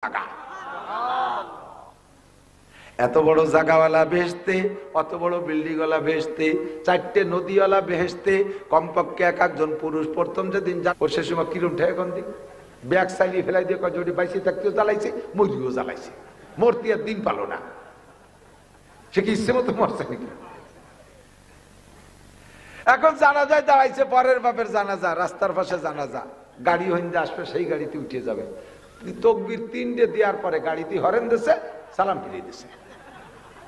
জায়গা, এত বড় জায়গাওয়ালা বেহেশতে, অত বড় বিল্ডিং ওয়ালা বেহেশতে, 4টে নদীওয়ালা বেহেশতে, কমপক্ষে এক একজন পুরুষ প্রথম যেদিন সে সময় কিরম ঠেয়ে এখন দিক ব্যাগ সাইলিয়ে ফেলাই দিয়ে যদি বাইসে থাকতেও জ্বালাইছে, মরিও জ্বালাইছে, মরতে আর দিন পালো না। সে কি ইচ্ছে মতো মরছে নাকি? এখন জানাজায় দাঁড়াইছে, পরের বাপের জানাজা, রাস্তার পাশে জানাজা, গাড়ি হইন্দে আসবে, সেই গাড়িতে উঠে যাবে। তকবীর 3টে দেওয়ার পরে গাড়িতে হরেন দিছে, সালাম ফিরিয়ে দিছে,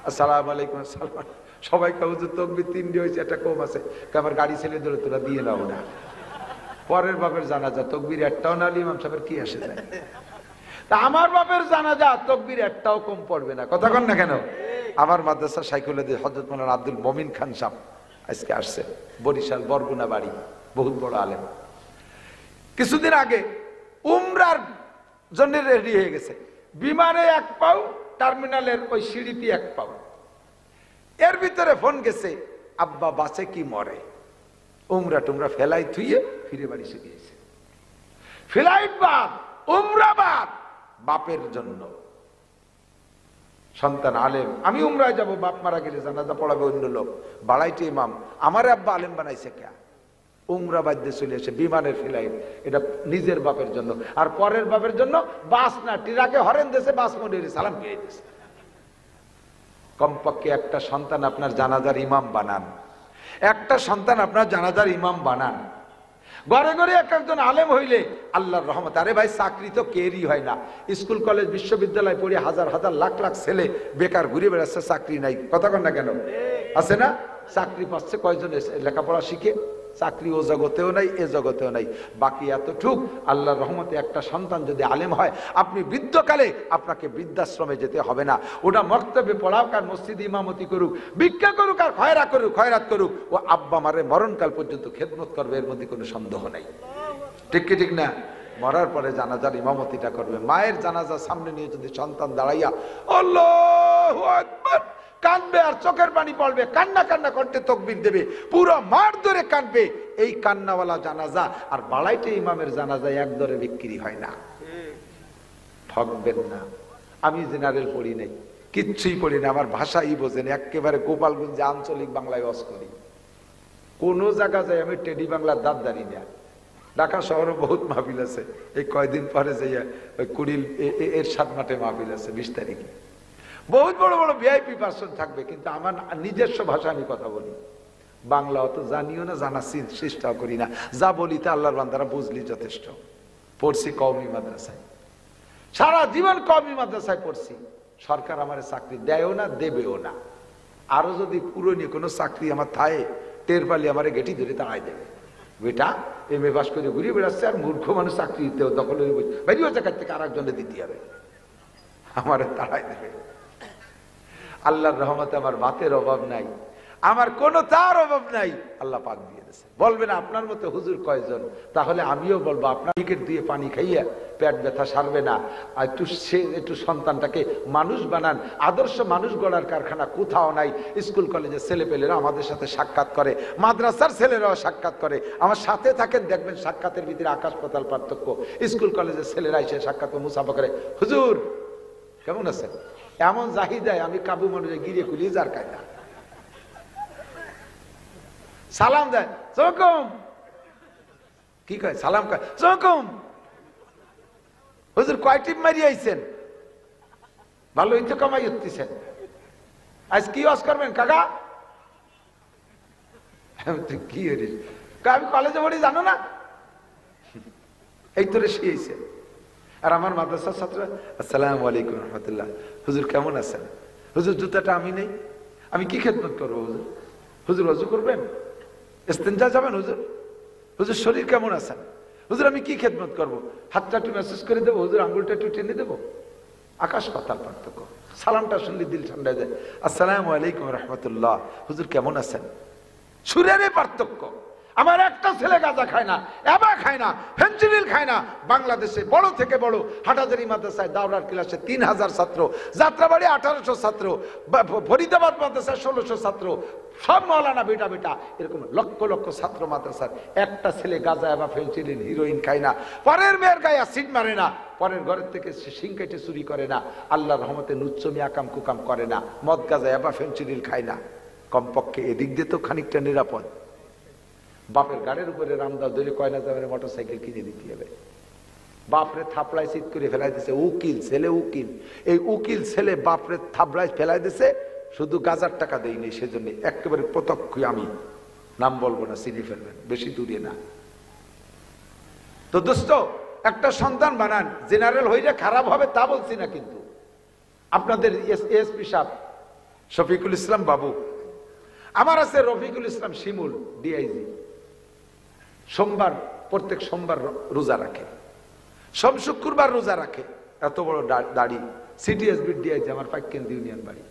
আসসালামু আলাইকুম। সালাম। সবাই হুজুর তকবীর 3টে হয়েছে, একটা কম আছে, আমার গাড়ি ছেলে ধরে তোরা দিয়ে নাও না। পরের বাপের জানাজা, তকবীর একটাও না, ইমাম সাহেবের কি আসে যায়। তা আমার বাপের জানাজা, তকবীর একটাও কম পড়বে না, কথা কন না কেন? আমার মাদ্রাসা সাইকুল্লাহ হযরত মাওলানা আব্দুল মমিন খান সাহেব আজকে আসছে, বরিশাল বরগুনা বাড়ি, বহুত বড় আলেম। কিছুদিন আগে উমরার জন্য রেডি হয়ে গেছে, বিমানে 1 পাও, টার্মিনালের ওই সিঁড়িতে 1 পাও, এর ভিতরে ফোন গেছে, আব্বা বাসে কি মরে, উমরা টুমরা ফেলাই থুইয়ে ফিরে বাড়ি এসে গিয়েছে। ফ্লাইট বাদ, উমরা বাদ, বাপের জন্য। সন্তান আলেম, আমি উমরায় যাব, বাপ মারা গেলে জানাজা পড়াবে অন্য লোক, বাড়াইতে ইমাম, আমার আব্বা আলেম বানাইছে কে? উমরা বাদ্যে চলে এসে বিমানের ফ্লাইট, এটা নিজের বাপের জন্য, আর পরের বাপের জন্য বাস না, ট্রাকে হরেন দেশে বাস মনে সালাম পেয়ে দিয়েছে। কমপক্ষে একটা সন্তান আপনার জানাজার ইমাম বানান, একটা সন্তান আপনার জানাজার ইমাম বানান। ঘরে ঘরে এক একজন আলেম হইলে আল্লাহর রহমত। আরে ভাই, চাকরি তো কেরই হয় না, স্কুল কলেজ বিশ্ববিদ্যালয় পড়ে হাজার হাজার লাখ লাখ ছেলে বেকার ঘুরে বেড়াচ্ছে, চাকরি নাই, কথা কন না কেন? আছে না? চাকরি পাচ্ছে কয়জন লেখাপড়া শিখে? চাকরি ও জগতেও নাই, এ জগতেও নাই। বাকি এতটুক আল্লাহর রহমতে একটা সন্তান যদি আলেম হয়, আপনি বৃদ্ধকালে আপনাকে বৃদ্ধাশ্রমে যেতে হবে না, ওটা মক্তবে পড়াক আর মসজিদে ইমামতি করুক, ভিক্ষা করুক আর খয়রাত করুক, ও আব্বা মারে মরণকাল পর্যন্ত খেদমত করবে, এর মধ্যে কোনো সন্দেহ নাই। ঠিক কি ঠিক না? মরার পরে জানাজার ইমামতিটা করবে। মায়ের জানাজার সামনে নিয়ে যদি সন্তান দাঁড়াইয়া আল্লাহু আকবার কাঁদবে আর চোখের পানি পড়বে, কান্না কান্না করতে তকবীর দেবে, পুরো মার ধরে কাঁদবে, এই কান্নাওয়ালা জানাজা আর বাড়াইতে ইমামের জানাজা এক দরে বিক্রি হয় না। ঠকবেন না। আমি জেনারেল পড়ি নাই, কিচ্ছুই পড়ি না, আমার ভাষাই বোঝেন, একেবারে গোপালগঞ্জে আঞ্চলিক বাংলায় ওয়াজ করি। কোন জায়গা যায় আমি টেডি বাংলার দাঁত দাঁড়ি না। ঢাকা শহরে বহুত মাহফিল আছে, এই কয়দিন পরে যাইয়া ওই কুড়িল এর 7 মাঠে মাহফিল আছে 20 তারিখে, বহুত বড় বড় ভিআইপি পার্সন থাকবে, কিন্তু আমার নিজস্ব ভাষা আমি কথা বলি, বাংলা অত জানিও না, জানার চেষ্টাও করি না, যা বলি তা আল্লাহর বান্দারা বুঝলি যথেষ্ট। পড়ছি কওমি মাদ্রাসায়, সারা জীবন কওমি মাদ্রাসায় পড়ছি, সরকার আমার চাকরি দেয়ও না, দেবেও না। আরো যদি পুরনো কোনো চাকরি আমার থায়, টের পালি আমার গেটি ধরে তাড়াই দেবে, বেটা এম এ পাস করে ঘুরিয়ে বেড়াচ্ছে, আর মূর্খ মানুষ চাকরি দখল বেরিয়ে জায়গার থেকে আর একজনে দিতে হবে, আমার তাড়াই দেবে। আল্লাহর রহমতে আমার ভাতের অভাব নাই, আমার কোনো তার অভাব নাই, আল্লাহ পাক দিয়ে দিয়েছে। বলবেন আপনার মতো হুজুর কয়জন? তাহলে আমিও বলবো, আপনার উইকেট দিয়ে পানি খাইয়া পেট ব্যথা সারবে না, আর একটু সন্তানটাকে মানুষ বানান। আদর্শ মানুষ গড়ার কারখানা কোথাও নাই। স্কুল কলেজের ছেলেপেলেরা আমাদের সাথে সাক্ষাৎ করে, মাদ্রাসার ছেলেরাও সাক্ষাৎ করে, আমার সাথে থাকেন, দেখবেন সাক্ষাতের ভিতরে আকাশ পাতাল পার্থক্য। স্কুল কলেজের ছেলেরা এসে সাক্ষাৎ মুসাফা করে, হুজুর কেমন আছেন, এমন জাহিদায় আমি কাবু মানুষে গিরে খুলি যার কায়দা সালাম দেয়, চকম কি কয়, সালাম কয় চকম। হুজুর কয় টিপ মারি আইছেন, ভালো ইচ্ছে কামাই উঠতেছেন, আজ কি ওয়াজ করবেন কাকা? কি হরিস, আমি কলেজে পড়ি জানো না, এই তোরে শিয়েছে। আর আমার মাদ্রাসার ছাত্র, আসসালামু আলাইকুম রহমতুল্লাহ, হুজুর কেমন আছেন? হুজুর জুতাটা আমি নেই, আমি কি খেদমত করবো? হুজুর, হুজুর ওযু করবেন, ইস্তেঞ্জা যাবেন? হুজুর, হুজুর শরীর কেমন আছেন? হুজুর আমি কি খেদমত করবো? হাতটা একটু মেসেজ করে দেবো, হুজুর আঙ্গুলটা একটু টেনে দেবো, আকাশ পাতাল পার্থক্য। সালামটা শুনলে দিল ঠান্ডা যায়, আসসালামু আলাইকুম রহমতুল্লাহ, হুজুর কেমন আছেন, সুরের পার্থক্য। আমার একটা ছেলে গাঁজা খায় না, এবা খায় না, ফেনসিডিল খায় না। বাংলাদেশে বড় থেকে বড় হাটাজারি মাদ্রাসায় দাওরার ক্লাসে 3000 ছাত্র, যাত্রাবাড়ি 1800 ছাত্র, ফরিদাবাদ মাদ্রাসায় 1600 ছাত্র, সব মাওলানা বেটা বেটা, এরকম লক্ষ লক্ষ ছাত্র মাদ্রাসার একটা ছেলে গাঁজা এবা ফেনসিডিল হিরোইন খায় না, পরের মেয়ের গায়ে অ্যাসিড মারে না, পরের ঘরের থেকে সে শিং কেটে চুরি করে না, আল্লাহর রহমতে নুচ্চমি আকাম কুকাম করে না, মদ গাঁজা এবা ফেনসিডিল খায় না। কমপক্ষে এদিক দিয়ে তো খানিকটা নিরাপদ। বাপের গাড়ির উপরে রামদাস ধরে কয় না যাবে মোটরসাইকেল কিনে দিতে হবে। বাপরে থাপড়ায় চিত করে ফেলাই দিছে উকিল ছেলে, উকিল, এই উকিল ছেলে বাপরে থাপড়ায় ফেলাই দিছে, শুধু গাজার টাকা দেয়নি, সেজন্য একেবারে প্রত্যক্ষ, আমি নাম বলবো না, চিনি ফেলবেন, বেশি দূরে না। তো দোস্ত, একটা সন্তান বানান, জেনারেল হইলে খারাপ হবে তা বলছি না, কিন্তু আপনাদের এসপি সাহেব শফিকুল ইসলাম বাবু, আমার আছে রফিকুল ইসলাম শিমুল ডিআইজি, সোমবার, প্রত্যেক সোমবার রোজা রাখে, সোম শুক্রবার রোজা রাখে, এত বড় দাড়ি, সিটিএসবি ডিআইজি, আমার পাইকেন্দ্র ইউনিয়ন বাড়ি।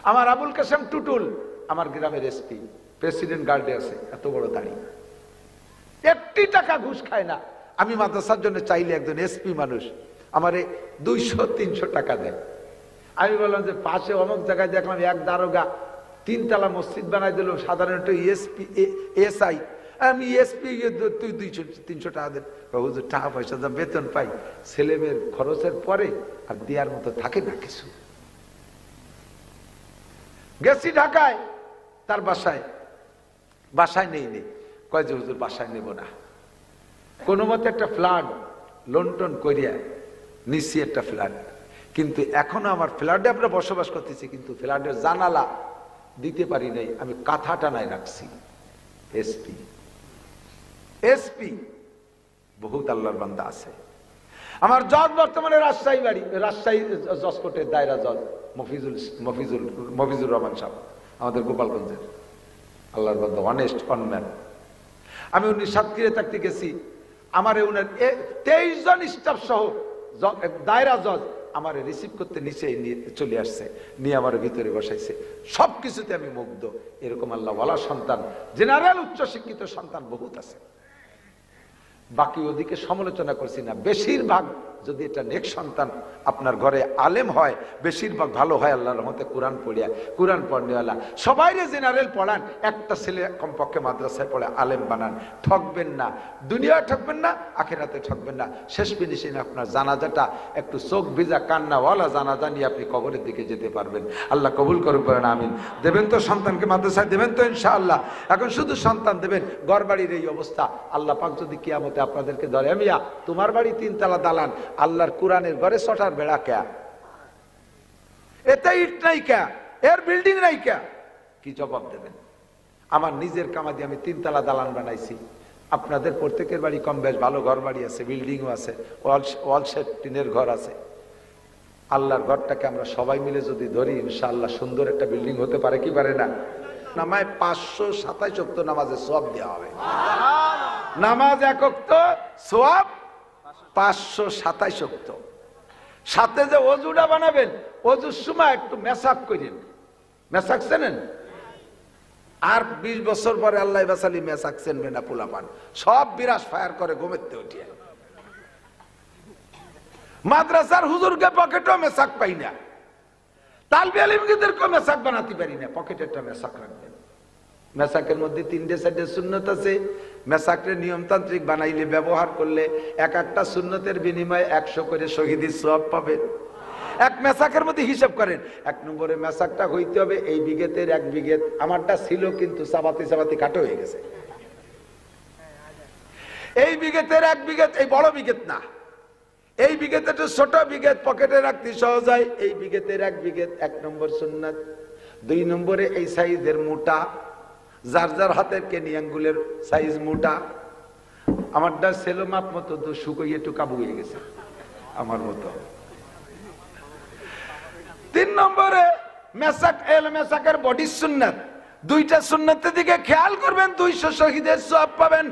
আমার আবুল কাসেম টুটুল, আমার গ্রামের এসপি, প্রেসিডেন্ট গার্ডে আছে, এত বড় দাড়ি, একটি টাকা ঘুষ খায় না। আমি মাদ্রাসার জন্য চাইলে একজন এসপি মানুষ আমারে 200-300 টাকা দেয়। আমি বললাম যে পাশে অমুক জায়গায় দেখলাম এক দারোগা 3 তলা মসজিদ বানাই দিল, সাধারণত এসপি এসআই, আমি এসপি, তুই 200-300 টাকা দেন। হুজুর টাকা পয়সা যা বেতন পাই, ছেলে মেয়ের খরচের পরে আর দেওয়ার মতো থাকে না কিছু। গেছি ঢাকায়, তার বাসায় নেই, কয় যে হুজুর বাসায় নেব না, কোনো মতে একটা ফ্ল্যাট লন্ডন করিয়া নিচ্ছি, একটা ফ্ল্যাট, কিন্তু এখনো আমার ফ্ল্যাটে আমরা বসবাস করতেছি, কিন্তু ফ্ল্যাটের জানালা দিতে পারি নাই, আমি কাঁথা টানায় রাখছি। এসপি বহুত আল্লাহর বান্দা আছে। আমার জজ বর্তমানে রাজশাহী বাড়ি, রাজশাহী জজ কোর্টের দায়রা জজ মফিজুর রহমান সাহেব, আমাদের গোপালগঞ্জের আল্লাহর বান্দা, অনেস্ট অনম্যান। আমি উনি সাতক্ষীরে থাকতে গেছি, আমার উনার 23 জন স্টাফ সহ দায়রা জজ আমার রিসিভ করতে নিচে নিয়ে চলে আসছে, নিয়ে আমার ভিতরে বসাইছে। সবকিছুতে আমি মুগ্ধ। এরকম আল্লাহ ওয়ালা সন্তান, জেনারেল উচ্চশিক্ষিত সন্তান বহুত আছে। বাকি ওদিকে সমালোচনা করছি না, বেশিরভাগ যদি এটা নেক সন্তান আপনার ঘরে আলেম হয়, বেশিরভাগ ভালো হয় আল্লাহর রহমতে। কোরআন পড়িয়া, কোরআন পড়নেওয়ালা সবাইরে জেনারেল পড়ান, একটা ছেলে কমপক্ষে মাদ্রাসায় পড়ে আলেম বানান। ঠকবেন না, দুনিয়ায় ঠকবেন না, আখিরাতে ঠকবেন না। শেষ ফিনিশিং আপনার জানাজাটা একটু চোখ ভিজা কান্নাওয়ালা জানাজা নিয়ে আপনি কবরের দিকে যেতে পারবেন। আল্লাহ কবুল করুক, করেন আমিন। দেবেন তো সন্তানকে মাদ্রাসায়, দেবেন তো ইনশাআল্লাহ। এখন শুধু সন্তান দেবেন, ঘর বাড়ির এই অবস্থা, আল্লাহ পাক যদি কিয়ামতে আপনাদেরকে ধরে, মিয়া তোমার বাড়ি 3 তলা দালান, আল্লাহর কোরআনের ঘরে 6টার বেড়া কে, এতে ইট নাই কে, এর বিল্ডিং নাই কে, কি জবাব দেবেন? আমার নিজের কামাদি আমি 3 তলা দালান বানাইছি। আপনাদের প্রত্যেকের বাড়ি কম বেশ ভালো ঘর বাড়ি আছে, বিল্ডিংও আছে, ওয়াল শেড টিনের ঘর আছে। আল্লাহর ঘরটাকে আমরা সবাই মিলে যদি ধরি, ইনশাআল্লাহ সুন্দর একটা বিল্ডিং হতে পারে কি পারে না? নামায় 527 ওয়াক্ত নামাজে সওয়াব দেওয়া হবে। নামাজ 1 ওয়াক্ত সওয়াব 527 ওয়াক্ত। সাথে যে ওযুটা বানাবেন, ওযুর সময় একটু মেসাক করেন। মেসাক চেনেন? আর 20 বছর পরে আল্লাহ বাসালি মেসাক চেনবে না, পোলাপান সব বিরাস ফায়ার করে ঘুমেতে উঠিয়ে। মাদ্রাসার হুজুরকে পকেটও মেসাক পাই না, তালবে আলিমদেরকে মেসাক বানাতে পারি না, পকেটে একটা মেসাক রাখবেন। মেসাকের মধ্যে 3-4 সুন্নত আছে। মেসাকের নিয়মতান্ত্রিক বানাইলে, ব্যবহার করলে এক একটা সুন্নতের বিনিময়ে 100 করে শহীদের সওয়াব পাবেন। এক মেসাকের মধ্যে হিসাব করেন, 1 নম্বরে মেসাকটা হইতে হবে এই বিঘেতের 1 বিঘেত। আমারটা ছিল কিন্তু চাবাতি কাটো হয়ে গেছে। এই বিঘেতের 1 বিঘেত, এই বড় বিঘেত না, এই বিঘেতে তো ছোট বিঘেত, পকেটে রাখতে সহজ হয়। এই বিঘেতের 1 বিঘেত 1 নম্বর সুন্নাত। 2 নম্বরে এই সাইজের মোটা, যার যার হাতের কেনি আঙ্গুলের সাইজ মোটা। আমারটা সেলো মাপ মতো তো শুকিয়ে একটু কাবু হয়ে গেছে আমার মতো। 3 নম্বরে মেসাক, মেসাকের বডি সুন্নাত। 2টা সুন্নাতের দিকে খেয়াল করবেন, 200 শহীদের সওয়াব পাবেন।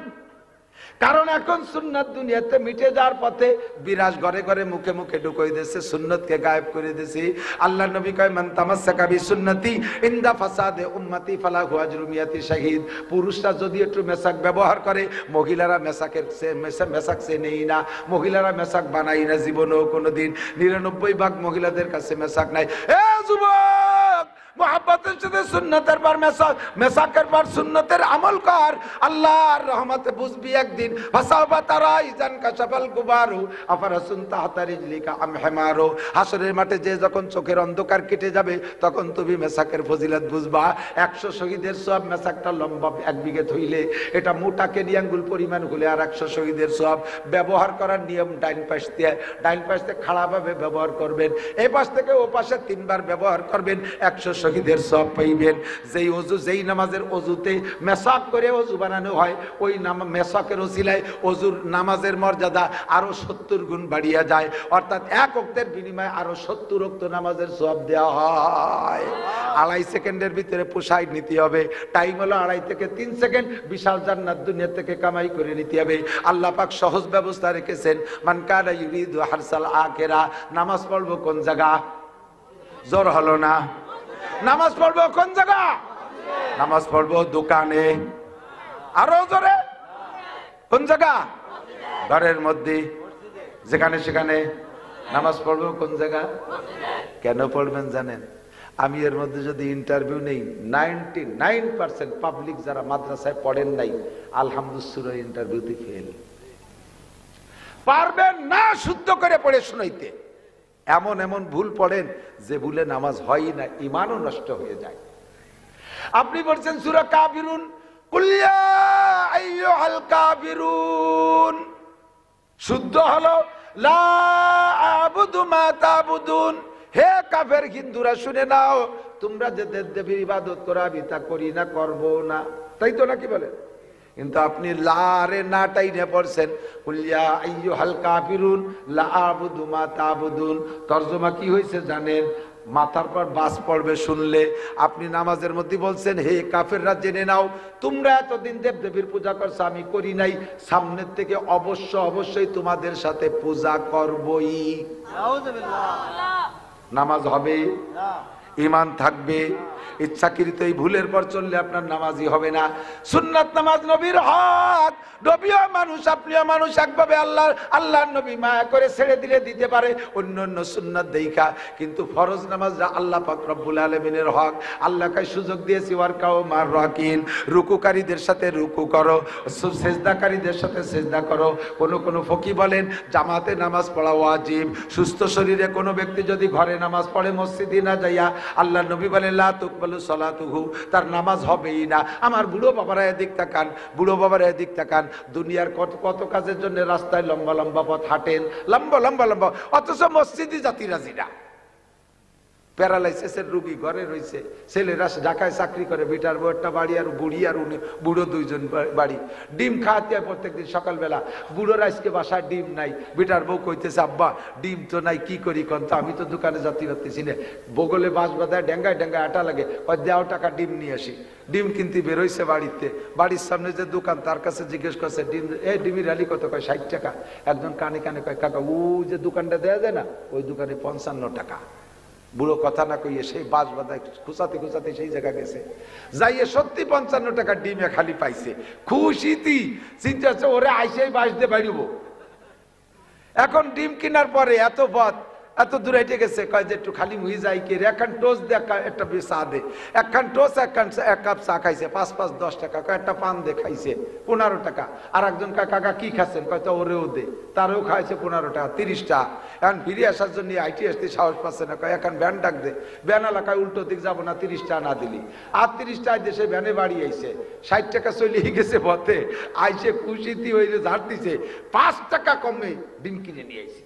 কারণ এখন সুন্নাত দুনিয়াতে মিটে যাওয়ার পথে বিরাজ ঘরে ঘরে মুখে মুখে ঢুকাই দিয়েছে, সুন্নতকে গায়েব করে দিয়েছে। আল্লাহ নবী কয় মান তামাসসাকা বিসুন্নতি ইনদা ফাসাদে উম্মতি ফালাহু আজরু মিয়াতি শাহিদ। পুরুষরা যদি একটু মেসাক ব্যবহার করে, মহিলারা মেসাক চেনেই না, মহিলারা মেসাক বানাই না জীবনেও কোনোদিন। 99% মহিলাদের কাছে মেসাক নাই। এ যুবক, মুহাব্বতের সাথে সুন্নতের পর মেসাক, মেসাকের পর সুন্নতের আমল কর, আল্লাহর রহমতে বুঝবি একদিন। ফাসাবা তারা ইজান কাশাফাল গুবারু আফারাসুন তাহতা রিজলিকা আম হিমারু। হাসরের মাঠে যে যখন চোখের অন্ধকার কেটে যাবে, তখন তুমি মেসাকের ফজিলত বুঝবা। 100 শহীদের সওয়াব, মেসাকটা লম্বা 1 বিঘে হইলে এটা মোটা কেনি আঙ্গুল পরিমাণ হলে আর 100 শহীদের সওয়াব। ব্যবহার করার নিয়ম ডাইন পাশ দিয়ে খাড়াভাবে ব্যবহার করবেন, এই পাশ থেকে ও পাশে 3 বার ব্যবহার করবেন, 100 শহীদের সওয়াব পাইবেন। যেই ওযু, যেই নামাজের ওযুতে মেসাক করে ওযু বানানো হয়, ওই মেসাকের ওসিলায় ওযুর নামাজের মর্যাদা আরো 70 গুণ বাড়িয়ে যায়। অর্থাৎ 1 ওয়াক্তের বিনিময়ে আরো 70 ওয়াক্ত নামাজের সওয়াব দেওয়া হয়। 2.5 সেকেন্ডের ভিতরে পোষায় নিতে হবে। টাইম হলো 2.5 থেকে 3 সেকেন্ড। বিশাল জান্নাত দুনিয়া থেকে কামাই করে নিতে হবে। আল্লাহ পাক সহজ ব্যবস্থা রেখেছেন। মান কানা ইউরিদু হারসাল আখিরা। নামাজ পড়বো কোন জায়গা? জোর হলো না। নামাজ পড়বো কোন জায়গা? নামাজ পড়বো দোকানে। আরো জোরে, কোন জায়গা? ঘরের মধ্যে, যেখানে সেখানে। নামাজ পড়বো কোন জায়গা? কেন পড়বেন জানেন? আমি এর মধ্যে যদি ইন্টারভিউ নেই, 99% পাবলিক যারা মাদ্রাসায় পড়েন নাই, আলহামদুলিল্লাহ ইন্টারভিউতে ফেল। পারবেন না শুদ্ধ করে পড়ে শুনাইতে। এমন এমন ভুল পড়েন যে ভুলে নামাজ হয় না, ঈমানও নষ্ট হয়ে যায়। আপনি বলছেন সূরা কাফিরুন, কুল ইয়া আইয়ুহাল কাফিরুন, শুদ্ধ হলো লা আ'বুদু মা তা'বুদুন। হে কাফের হিন্দুরা শুনে নাও, তোমরা যে দেবদেবীর ইবাদত করো আমি তা করি না, করব না, তাই তো নাকি বলেন? কিন্তু আপনি লারে নাটাই নে পড়ছেন, কুল ইয়া আইয়ুহাল কাফিরুন লা আ'বুদু মা তা'বুদুন। তরজমা কি হয়েছে জানেন? মাথার পর বাস পড়বে শুনলে। আপনি নামাজের মধ্যে বলছেন, হে কাফেররা জেনে নাও, তোমরা এতদিন দেবদেবীর পূজা করছো, আমি করি নাই, সামনের থেকে অবশ্যই তোমাদের সাথে পূজা করবই। নামাজ হবে, ঈমান থাকবে। ইচ্ছাকৃত এই ভুলের পর চললে আপনার নামাজই হবে না। সুন্নাত নামাজ নবীর হক। নবীও মানুষ, আপনিও মানুষ। একভাবে আল্লাহর নবী মায়া করে ছেড়ে দিলে দিতে পারে অন্য সুন্নাত দেখা, কিন্তু ফরজ নামাজটা আল্লাহ পাক রব্বুল আলামিনের হক। আল্লাহকে সুযোগ দিয়েছি, ওয়ারকাউ মার রাকিন, রুকুকারীদের সাথে রুকু করো, সেজদাকারীদের সাথে সেজদা করো। কোন ফকি বলেন জামাতে নামাজ পড়া ওয়াজিব। সুস্থ শরীরে কোনো ব্যক্তি যদি ঘরে নামাজ পড়ে, মসজিদে না যাইয়া, আল্লাহ নবী বলেন লা তুকবালু সালাতুহু, তার নামাজ হবেই না। আমার বুড়ো বাবারা এদিক তাকান, বুড়ো বাবারা এদিক তাকান। দুনিয়ার কত কাজের জন্য রাস্তায় লম্বা লম্বা পথ হাঁটেন, লম্বা, অথচ মসজিদে জাতি রাজি না। প্যারালাইসিসের রোগী ঘরে রয়েছে, ছেলেরা ঢাকায় চাকরি করে, বেটার বউ একটা বাড়ি আর বুড়ি আর বুড়ো 2জন বাড়ি। ডিম খাওয়াতে হয় প্রত্যেকদিন সকালবেলা। বুড়োর আজকে বাসায় ডিম নাই, বেটার বউ কইতেছে আব্বা ডিম তো নাই, কি করি কন তো, আমি তো দোকানে যাতে পারতেছি না। বগলে বাঁশ বাঁধায় ডেঙ্গায় আটা লাগে, দেওয়া টাকা ডিম নিয়ে আসি। ডিম কিনতে বেরোইছে বাড়িতে, বাড়ির সামনে যে দোকান তার কাছে জিজ্ঞেস করছে ডিম, ডিমের আলি কত? কয় 60 টাকা। একজন কানে কয় কাকা ও যে দোকানটা দেওয়া যায় না, ওই দোকানে 55 টাকা। বুড়ো কথা না কইয়ে সেই বাঁশ বাঁধায় খুঁচাতে সেই জায়গা গেছে, যাইয়ে সত্যি 55 টাকা ডিমে খালি পাইছে। খুশিতি চিন্তা হচ্ছে ওরে আইসেই বাঁশ দিয়ে বাইরব। এখন ডিম কেনার পরে এত পথ, এত দূর হেঁটে গেছে, কয় যে একটু খালি মুহি যাই কে, একখান টোস দে, একটা চা দে, একখান টোস, এক কাপ চা খাইছে, 5 10 টাকা। কয় একটা পান দে, খাইছে 15 টাকা। আর একজন কাকা কি খাচ্ছেন? কয় তো ওরেও দে, তারও খাইছে 15 টাকা, 30 টাকা। এখন ফিরে আসার জন্য আইটি আসতে সাহস পাচ্ছে না, কয় এখন ভ্যান ডাক দে। ভ্যান এলাকায় উল্টো দিক যাবো না, 30 টাকা না দিলি। আর 30 টাকায় দেশে ভ্যানে বাড়ি আইছে, 60 টাকা চলে গেছে পথে, আইসে খুশিতি হইলে ঝাড় দিছে, 5 টাকা কমে ডিম কিনে নিয়ে আইছে।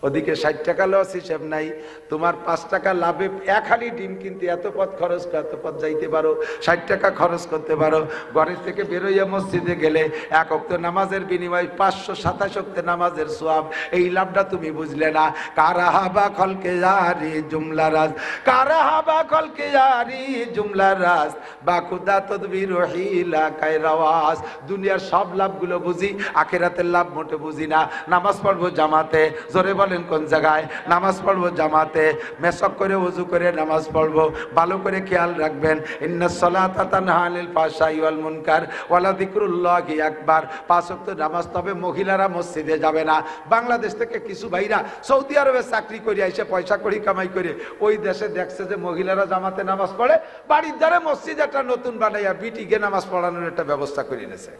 ওদিকে 60 টাকা লস হিসেব নাই, তোমার 5 টাকা লাভে এক হালি ডিম কিনতে এত পথ খরচ, এত পথ যাইতে পারো, 60 টাকা খরচ করতে পারো। ঘরের থেকে বেরোইয়া মসজিদে গেলে 1 ওয়াক্ত নামাজের বিনিময়ে 527 ওয়াক্ত নামাজের সওয়াব। এই লাভটা তুমি বুঝলে না। কারাহাবা খলকে জারি জুমলা রাজ, কারাহাবা খলকে জারি জুমলা রাজ, বাকুদা তদবির হিলা কায়রাওয়াজ। দুনিয়ার সব লাভগুলো বুঝি, আখিরাতের লাভ মোটে বুঝি না। নামাজ পড়বো জামাতে, জোরে বলেন কোন জায়গায়? নামাজ পড়বো জামাতে, মেসক করে ওযু করে নামাজ পড়বো। ভালো করে খেয়াল রাখবেন, ইন্নাস সালাতা তানহা আনিল ফাহশাই ওয়াল মুনকার ওয়ালা যিকরুল্লাহি আকবার। 5 ওয়াক্ত নামাজ। তবে মহিলারা মসজিদে যাবে না। বাংলাদেশ থেকে কিছু ভাইরা সৌদি আরবে চাকরি করে এসে পয়সা করি কামাই করে ওই দেশে দেখছে যে মহিলারা জামাতে নামাজ পড়ে, বাড়ির ধারে মসজিদ একটা নতুন বানাইয়া বিটিকে নামাজ পড়ানোর একটা ব্যবস্থা করে নিয়েছে।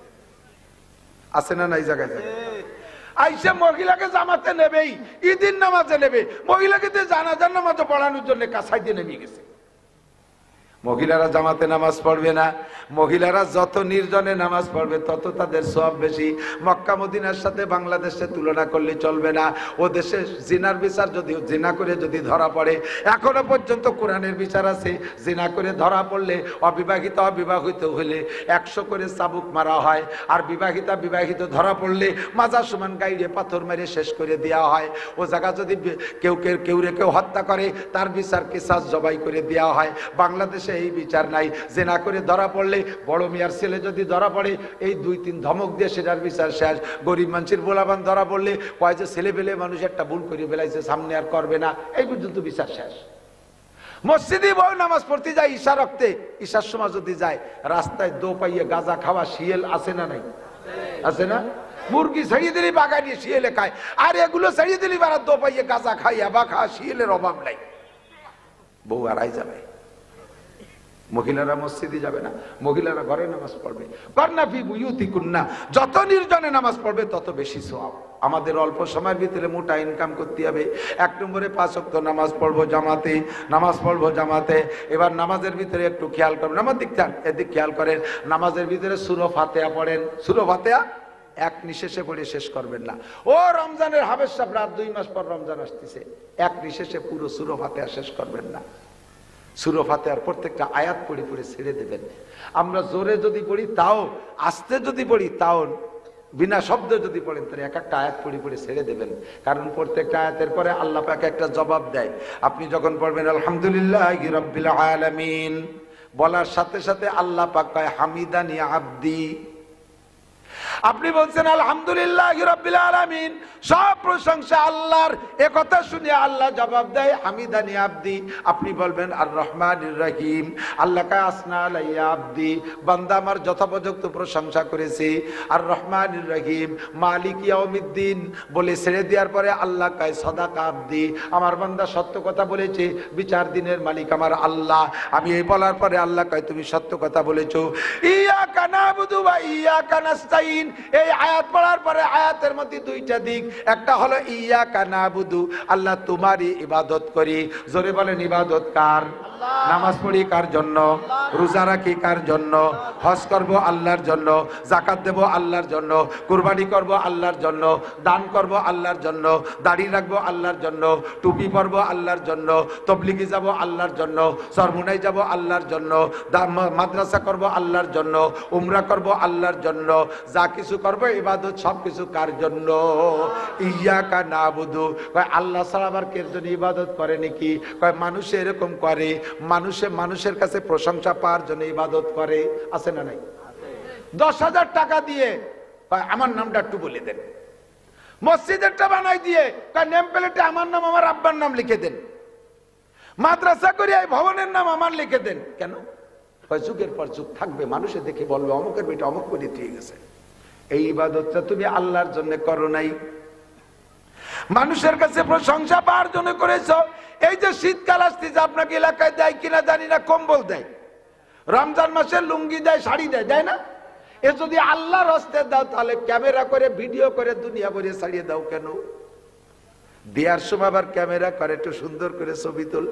আছে না নাই জায়গায় জায়গায়? আইসা মহিলাকে জামাতে নেবেই, ঈদের নামাজে নেবে, মহিলাকে জানাজার নামাজে পড়ানোর জন্য কাছাই দিয়ে নেমে গেছে। মহিলারা জামাতে নামাজ পড়বে না। মহিলারা যত নির্জনে নামাজ পড়বে তত তাদের সওয়াব বেশি। মক্কা মদিনার সাথে বাংলাদেশে তুলনা করলে চলবে না। ও দেশে জিনার বিচার যদি জিনা করে যদি ধরা পড়ে, এখনো পর্যন্ত কোরআনের বিচার আছে, জিনা করে ধরা পড়লে অবিবাহিত হলে 100 করে চাবুক মারা হয়, আর বিবাহিত ধরা পড়লে মাজার সমান গাইড়ে পাথর মেরে শেষ করে দেওয়া হয়। ও জায়গা যদি কেউ হত্যা করে তার বিচার কিসাস জবাই করে দেওয়া হয়। বাংলাদেশে এই বিচার নাই। জেনা করে ধরা পড়লে, বড় মিয়ার ছেলে যদি ধরা পড়ে, এই 2-3 ধমক দিয়ে সেটার বিচার শেষ। গরিব মানুষের বোলাবান ধরা পড়লে কয় যে ছেলে পেলে মানুষ একটা ভুল করে ফেলাইছে, সামনে আর করবে না, এই পর্যন্ত বিচার শেষ। মসজিদে বউ নামাজ পড়তে যায় ঈশা রক্তে, ঈশার সময় যদি যায় রাস্তায় দো পাইয়ে গাঁজা খাওয়া শিয়াল আছে না নাই? আছে না? মুরগি ছাড়িয়ে দিলি বাগানিয়ে শিয়ালে খায়, আর এগুলো ছাড়িয়ে দিলি বারা দো পাইয়ে গাঁজা খাই, আবা খা, শিয়ালের অভাব নাই। বউ আড়াই যাবে। মহিলারা মসজিদে যাবে না, মহিলারা ঘরে নামাজ পড়বে। করনা ফি বুয়ুতিকুন্না, যত নির্জনে নামাজ পড়বে তত বেশি সওয়াব। আমাদের অল্প সময়ের ভিতরে মোটা ইনকাম করতে হবে। 1 নম্বরে 5 ওয়াক্ত নামাজ পড়বো জামাতে, নামাজ পড়বো জামাতে। এবার নামাজের ভিতরে একটু খেয়াল করবেন, আমার দিক এদিক খেয়াল করেন। নামাজের ভিতরে সূরা ফাতিহা পড়েন। সূরা ফাতিহা এক নিঃশেষে পড়ে শেষ করবেন না। ও রমজানের হাবেশ সাহেব, রাত 2 মাস পর রমজান আসতেছে, এক নিঃশেষে পুরো সূরা ফাতিহা শেষ করবেন না। সূরা ফাতিহার প্রত্যেকটা আয়াত পড়ে পড়ে ছেড়ে দেবেন। আমরা জোরে যদি পড়ি তাও, আস্তে যদি পড়ি তাও, বিনা শব্দে যদি পড়েন তাহলে এক একটা আয়াত পড়ে পড়ে ছেড়ে দেবেন। কারণ প্রত্যেকটা আয়াতের পরে আল্লাহ পাক একটা জবাব দেয়। আপনি যখন পড়বেন আলহামদুলিল্লাহি রাব্বিল আলামিন বলার সাথে সাথে আল্লাহ পাক কয় হামিদানি আব্দি। আপনি বলছেন আলহামদুলিল্লাহি রাব্বিল আলামিন, সব প্রশংসা আল্লাহর। এই কথা শুনে আল্লাহ জবাব দেয় হামিদানি আব্দি। আপনি বলবেন আর রহমানির রহিম, আল্লাহ কা আসনা আলাইয়া আব্দি, বান্দা আমার যথোপযুক্ত প্রশংসা করেছে। আর রহমানির রহিম মালিক ইয়াউমিদ্দিন বলে ছেড়ে দেওয়ার পরে আল্লাহ কয় সাদাকা আব্দি, আমার বান্দা সত্য কথা বলেছে, বিচার দিনের মালিক আমার আল্লাহ। আমি এই বলার পরে আল্লাহ কয় তুমি সত্য কথা বলেছো। ইয়াকা নাবুদু ওয়া ইয়াকা নাস্তাইন, এই আয়াত পড়ার পরে আয়াতের মধ্যে 2টা দিক। একটা হলো ইয়াকা নাবুদু, আল্লাহ তোমারই ইবাদত করি। জোরে বলেন ইবাদত কার? নামাজ পড়ি কার জন্য? রোজা রাখি কার জন্য? হজ করব আল্লাহর জন্য, যাকাত দেব আল্লাহর জন্য, কুরবানি করব আল্লাহর জন্য, দান করব আল্লাহর জন্য, দাড়ি রাখবো আল্লাহর জন্য, টুপি পরব আল্লাহর জন্য, তবলিগি যাব আল্লাহর জন্য, সরমুনাই যাব আল্লাহর জন্য, মাদ্রাসা করব আল্লাহর জন্য, উমরা করব আল্লাহর জন্য। যা কিছু করবো ইবাদত সব কিছু কার জন্য? ইয়াকা নাবুদু। কয় আল্লাহ ছাড়া আবার কের জন্য ইবাদত করে নাকি? কয় মানুষে এরকম করে, মানুষের কাছে প্রশংসা পাওয়ার জন্য ইবাদত করে। আছে না নাই? 10,000 টাকা দিয়ে আমার নামটা একটু বলে দেন। মসজিদেরটা বানাই দিয়ে নেম প্লেটে আমার নাম, আমার আব্বার নাম লিখে দেন। মাদ্রাসা করে এই ভবনের নাম আমার লিখে দেন। কেন? যুগের পর যুগ থাকবে, মানুষে দেখে বলবে অমুকের বেটা অমুক করে দিয়ে গেছে। এই ইবাদতটা তুমি আল্লাহর জন্য করো নাই, মানুষের কাছে প্রশংসা পাওয়ার জন্য করেছো। এই যে শীতকাল আসতেছে, আপনাকে এলাকায় দেয় কিনা জানি না, কম্বল দেয়, রমজান মাসে লুঙ্গি দেয়, শাড়ি দেয়, দেয় না? এ যদি আল্লাহর হস্তে দাও তাহলে ক্যামেরা করে ভিডিও করে দুনিয়া ভরে ছাড়িয়ে দাও কেন? দেওয়ার সময় আবার ক্যামেরা করে একটু সুন্দর করে ছবি তোল,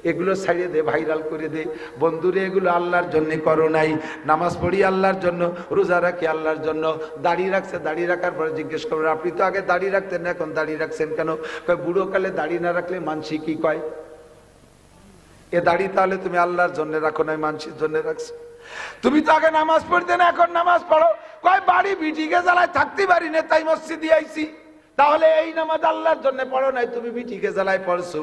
এগুলো ছাড়িয়ে দে, ভাইরাল করে দে। বন্ধুরে এগুলো আল্লাহর জন্য করো নাই। নামাজ পড়ি আল্লাহর জন্য, রোজা রাখি আল্লাহর জন্য। দাড়ি রাখছে, দাড়ি রাখার পরে জিজ্ঞেস করবেন আপনি তো আগে দাড়ি রাখতেন না, এখন দাড়ি রাখছেন কেন? কয় বুড়ো কালে দাড়ি না রাখলে মানসি কি কয়? এ দাড়ি তাহলে তুমি আল্লাহর জন্য রাখো নাই, মানসির জন্য রাখছো। তুমি তো আগে নামাজ পড়তে না, এখন নামাজ পড়ো। কয় বাড়ি বিটিকে জ্বালায় থাকতে পারি না, তাই মসজিদে আইছি। তাহলে এই নামাজ আল্লাহর জন্য পড়ো নাই, তুমি বিটিকে জ্বালায় পড়ছো।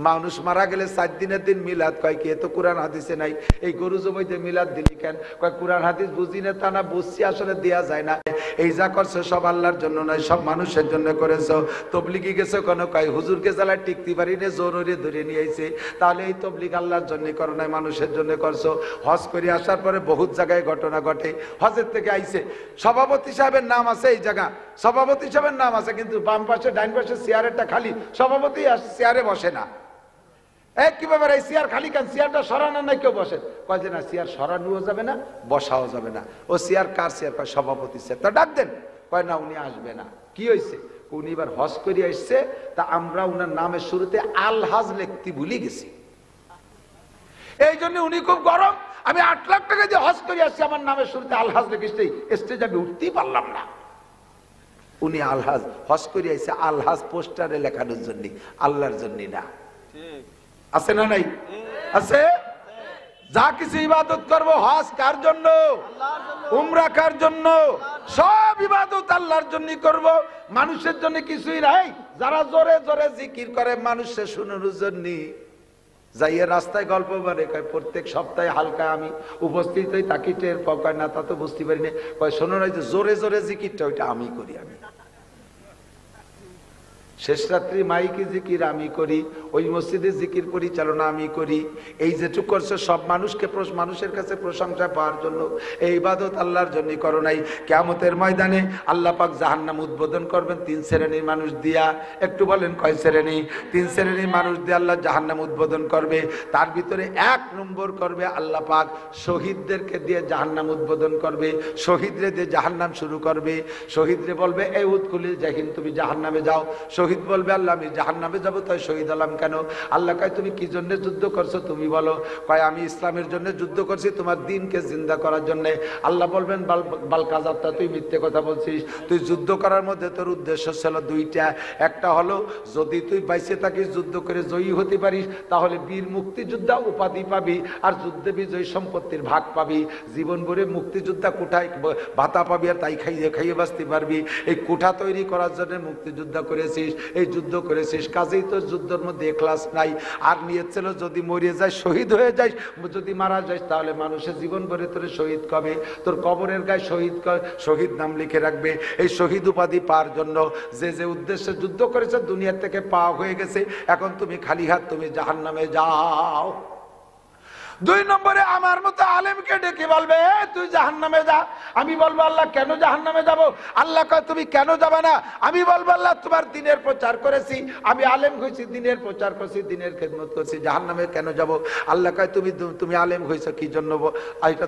মানুষ মারা গেলে 4 দিনের দিন মিলাদ, কয় কি এত কোরআন হাদিসে নাই, এই গরু জবাইতে মিলাদ দিলি কেন? কয় কোরআন হাদিস বুঝি না, তা না বুঝছি, আসলে দেয়া যায় না। এই যা করছো সব আল্লাহর জন্য নয়, সব মানুষের জন্য করেছো। তবলিগি গেছো কেন? কয় হুজুরকে জ্বালায় টিকতে পারি না, জোরে ধরে নিয়ে আইছে। তাহলে এই তবলিগ আল্লাহর জন্য করো নাই, মানুষের জন্য করছো। হজ করে আসার পরে বহুত জায়গায় ঘটনা ঘটে। হজের থেকে আইছে, সভাপতি সাহেবের নাম আছে এই জায়গা, সভাপতি সাহেবের নাম আছে, কিন্তু বাম পাশে ডাইন পাশে চেয়ারেরটা খালি, সভাপতি চেয়ারে বসে না। কি ব্যাপার, এই চেয়ার খালি কেন? চেয়ারটা সরানো নাই, কেউ বসে? কয় যে না, চেয়ার সরানোও যাবে না, বসাও যাবে না। ও চেয়ার কার চেয়ার? কয় সভাপতি চেয়ার। তা ডাক দেন। কয় না, উনি আসবে না। কি হয়েছে? উনি এবার হজ করে আসছে, তা আমরা উনার নামের শুরুতে আলহাজ লিখতে ভুলে গেছি, এই জন্য উনি খুব গরম। আমি 8 লাখ টাকা দিয়ে হজ করে আসছি, আমার নামের শুরুতে আলহাজ লিখেছি, স্টেজে আমি উঠতেই পারলাম না। উনি আলহাজ হজ করে আসছে আলহাজ পোস্টারে লেখানোর জন্য, আল্লাহর জন্য না। আছে না নাই? আছে। যা কিছু ইবাদত করবো, হজ কার জন্য, উমরা কার জন্য, সব ইবাদত আল্লাহর জন্য করব, মানুষের জন্য কিছুই নাই। যারা জোরে জোরে জিকির করে মানুষের শুনানোর জন্য, যাইয়ে রাস্তায় গল্প করে, কয় প্রত্যেক সপ্তাহে হালকা আমি উপস্থিত হই, তাকে টের পায় না, তা তো বুঝতে পারি না। কয় শোনো না, যে জোরে জোরে জিকিরটা ওইটা আমি করি, আমি শেষ রাত্রি মাইকে জিকির আমি করি, ওই মসজিদে জিকির পরিচালনা আমি করি। এই যেটুক করছো সব মানুষকে, মানুষের কাছে প্রশংসা পাওয়ার জন্য, এই ইবাদত আল্লাহর জন্য করো নাই। কিয়ামতের ময়দানে আল্লাহ পাক জাহান্নাম উদ্বোধন করবেন 3 শ্রেণীর মানুষ দিয়া। একটু বলেন কয় শ্রেণী? 3 শ্রেণীর মানুষ দিয়ে আল্লাহ জাহান্নাম উদ্বোধন করবে। তার ভিতরে 1 নম্বর করবে আল্লাহ পাক শহীদদেরকে দিয়ে জাহান্নাম উদ্বোধন করবে। শহীদরে দিয়ে জাহান্নাম শুরু করবে। শহীদরে বলবে এই উৎকুলিল জাহিন, তুমি জাহান্নামে যাও। শহীদ বলবে আল্লাহ আমি জাহান্নামে যাবো, তাই শহীদ হলাম কেন? আল্লাহ কয় তুমি কি জন্য যুদ্ধ করছো তুমি বলো। কয় আমি ইসলামের জন্য যুদ্ধ করছি, তোমার দ্বীনকে জিন্দা করার জন্য। আল্লাহ বলবেন বাল কাযাবতা, তুই মিথ্যে কথা বলছিস। তুই যুদ্ধ করার মধ্যে তোর উদ্দেশ্য ছিল 2টা। একটা হলো যদি তুই বাইসে থাকিস, যুদ্ধ করে জয়ী হতে পারিস, তাহলে বীর মুক্তিযোদ্ধা উপাধি পাবি, আর যুদ্ধে বিজয়ী সম্পত্তির ভাগ পাবি। জীবন ভরে মুক্তিযোদ্ধা কোঠায় ভাতা পাবি, আর তাই খাইয়ে খাইয়ে বাঁচতে পারবি। এই কোঠা তৈরি করার জন্য মুক্তিযোদ্ধা করেছিস, এই যুদ্ধ করেছিস, কাজেই তোর যুদ্ধের মধ্যে এখলাস নাই। আর নিয়ে ছিল যদি মরে যায়, শহীদ হয়ে যাস, যদি মারা যাস, তাহলে মানুষের জীবন ভরে তোর শহীদ কবে, তোর কবরের গায়ে শহীদ নাম লিখে রাখবে। এই শহীদ উপাধি পাওয়ার জন্য যে যে উদ্দেশ্যে যুদ্ধ করেছে দুনিয়ার থেকে পাওয়া হয়ে গেছে। এখন তুমি খালি হাত, তুমি জাহান্নামে যাও। 2 নম্বরে আমার মতো আলেমকে ডেকে বলবে তুই জাহান্নামে যা। আমি বলবো আল্লাহ কেন জাহান্নামে যাব? আল্লাহ কয় তুমি কেন যাবে না? আমি বলবো আল্লাহ তোমার দ্বীনের প্রচার করেছি, আমি আলেম হয়েছি, দ্বীনের প্রচার করছি, দ্বীনের খেদমত করছি, জাহান্নামে কেন যাব? আল্লাহ কয় তুমি আলেম হয়েছো কি জন্য? এটা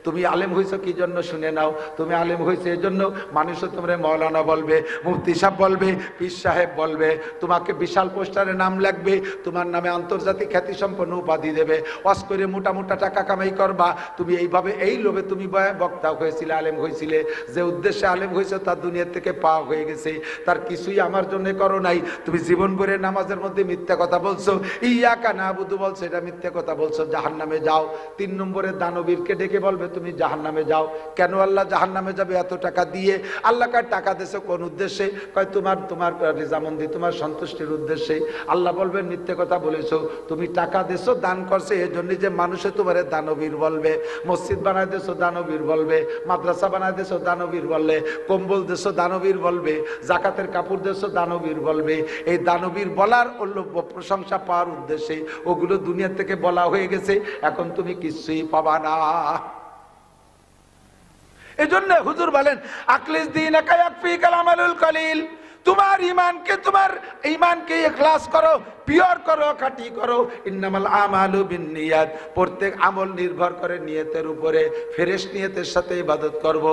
তুমি আলেম হয়েছো কি জন্য শুনে নাও। তুমি আলেম হয়েছে এই জন্য মানুষও তোমরা মৌলানা বলবে, মুফতি সাহেব বলবে, পীর সাহেব বলবে, তোমাকে বিশাল পোস্টারে নাম লাগবে, তোমার নামে আন্তর্জাতিক খ্যাতি সম্পন্ন উপাধি দেবে, ওয়াজ করে মোটা মোটা টাকা কামাই করবা। তুমি এইভাবে এই লোভে তুমি বক্তা হয়েছিলে, আলেম হয়েছিলে, যে উদ্দেশ্যে আলেম হয়েছে তার দুনিয়ার থেকে পাওয়া হয়ে গেছে, তার কিছুই আমার জন্য করো নাই। তুমি জীবন ভরে নামাজের মধ্যে মিথ্যা কথা বলছো, ইয়াকা নাবুদু বলছো, এটা মিথ্যা কথা বলছো, জাহান্নামে যাও। 3 নম্বরে দানবীরকে ডেকে বলবে তুমি জাহান্নামে যাও। কেন আল্লাহ জাহান্নামে যাবে এত টাকা দিয়ে? আল্লাহ কার টাকা দিয়েছো কোন উদ্দেশ্যে? কয় তোমার রেজামন্দি, তোমার সন্তুষ্টির উদ্দেশ্যে। আল্লাহ বলবেন মিথ্যা কথা বলেছো, তুমি টাকা দিয়েছো, দান করছে, এই জন্য যে মানুষে তোমারে দানবীর বলবে। মসজিদ বানাই দেছো দানবীর বলবে, মাদ্রাসা বানাই দেছো দানবীর বললে, কম্বল দেছো দানবীর বলবে, জাকাতের কাপড় দেছো দানবীর বলবে। এই দানবীর বলার প্রশংসা পাওয়ার উদ্দেশ্যে ওগুলো দুনিয়া থেকে বলা হয়ে গেছে, এখন তুমি কিছুই পাবা না। এজন্য হুজুর বলেন আকলিস দীনাকা ইয়াকফিকাল আমালুল কলিল, তোমার ঈমানকে ইখলাস করো, পিওর করো, খাঁটি করো। ইন্নামাল আমালু বিন্নিয়াত, প্রত্যেক আমল নির্ভর করে নিয়তের উপরে। ফ্রেশ নিয়তের সাথে ইবাদত করব।